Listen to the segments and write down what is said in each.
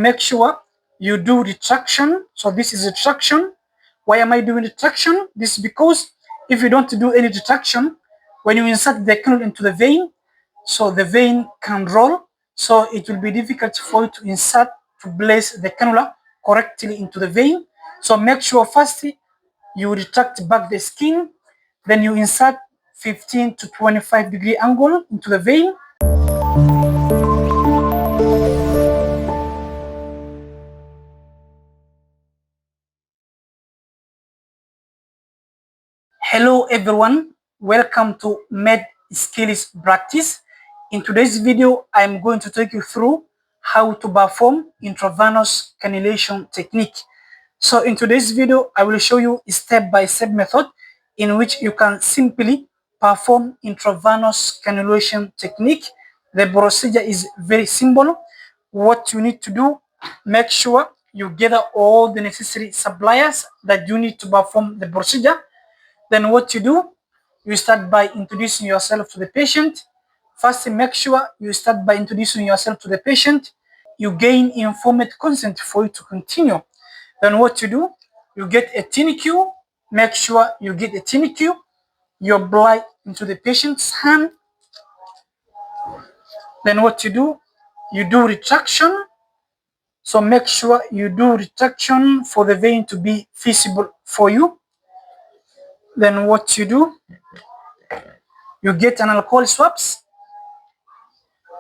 Make sure you do retraction. So this is retraction. Why am I doing retraction? This is because if you don't do any retraction, when you insert the cannula into the vein, so the vein can roll, so it will be difficult for you to insert, to place the cannula correctly into the vein. So make sure first you retract back the skin, then you insert 15 to 25-degree angle into the vein. Hello everyone, welcome to Med Skills Practice. In today's video, I'm going to take you through how to perform intravenous cannulation technique. So in today's video, I will show you a step-by-step method in which you can simply perform intravenous cannulation technique. The procedure is very simple. What you need to do, make sure you gather all the necessary supplies that you need to perform the procedure. Then what you do, you start by introducing yourself to the patient. First, make sure you start by introducing yourself to the patient. You gain informed consent for you to continue. Then what you do, you get a TNQ. Make sure you get a TNQ. You apply into the patient's hand. Then what you do retraction. So make sure you do retraction for the vein to be visible for you. Then what you do, you get an alcohol swabs.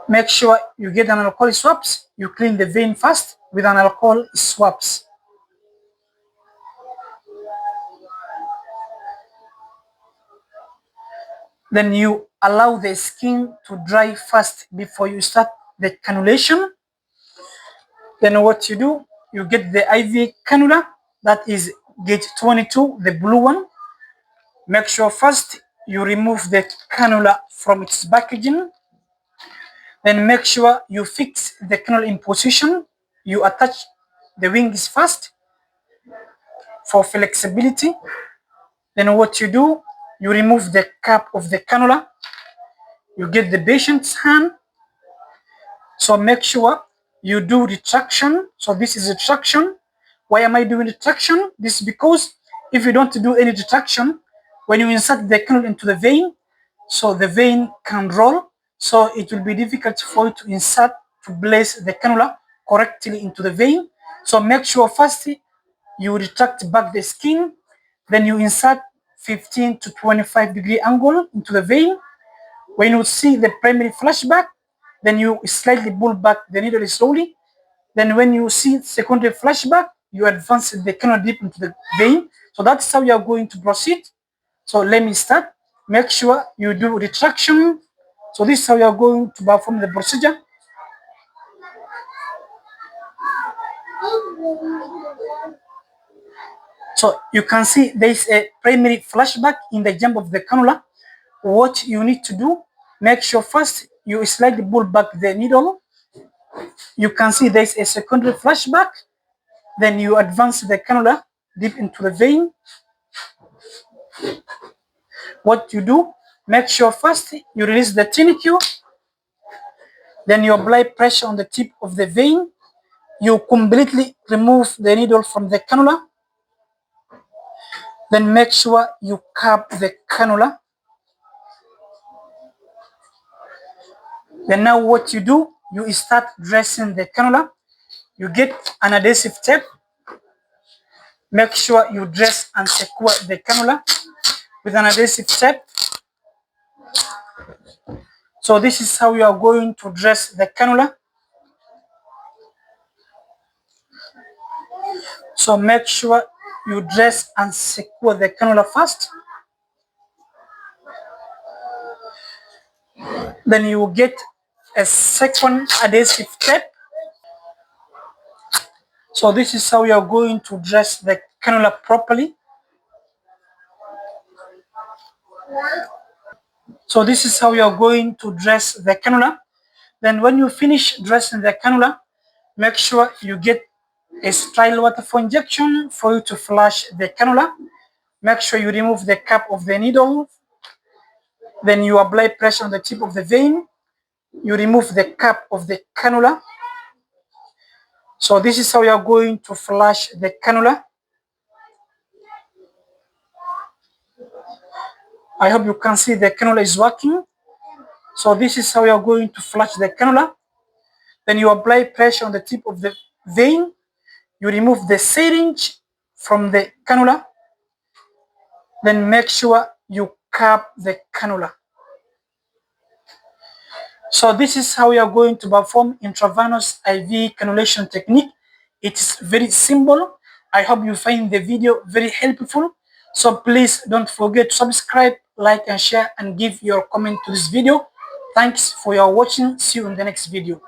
Make sure you get an alcohol swabs. You clean the vein first with an alcohol swabs. Then you allow the skin to dry first before you start the cannulation. Then what you do, you get the IV cannula, that is gauge 22, the blue one. Make sure first you remove the cannula from its packaging. Then make sure you fix the cannula in position. You attach the wings first for flexibility. Then what you do, you remove the cap of the cannula. You get the patient's hand. So make sure you do retraction. So this is retraction. Why am I doing retraction? This is because if you don't do any retraction, when you insert the cannula into the vein, so the vein can roll, so it will be difficult for you to insert, to place the cannula correctly into the vein. So make sure first you retract back the skin, then you insert 15 to 25-degree angle into the vein. When you see the primary flashback, then you slightly pull back the needle slowly. Then when you see secondary flashback, you advance the cannula deep into the vein. So that's how you are going to proceed. So let me start. Make sure you do retraction. So this is how you are going to perform the procedure. So you can see there is a primary flashback in the jump of the cannula. What you need to do, make sure first you slightly pull back the needle. You can see there is a secondary flashback. Then you advance the cannula deep into the vein. What you do, make sure first you release the TNQ. Then you apply pressure on the tip of the vein. You completely remove the needle from the cannula. Then make sure you cap the cannula. Then now what you do, you start dressing the cannula. You get an adhesive tape. Make sure you dress and secure the cannula with an adhesive tape. So this is how you are going to dress the cannula. So make sure you dress and secure the cannula first. Then you will get a second adhesive tape. So this is how you are going to dress the cannula properly. So this is how you are going to dress the cannula. Then when you finish dressing the cannula, make sure you get a sterile water for injection for you to flush the cannula. Make sure you remove the cap of the needle. Then you apply pressure on the tip of the vein. You remove the cap of the cannula. So this is how you are going to flush the cannula. I hope you can see the cannula is working. So this is how you are going to flush the cannula. Then you apply pressure on the tip of the vein. You remove the syringe from the cannula. Then make sure you cap the cannula. So this is how you are going to perform intravenous IV cannulation technique. It's very simple. I hope you find the video very helpful. So please don't forget to subscribe, like and share and give your comment to this video. Thanks for your watching. See you in the next video.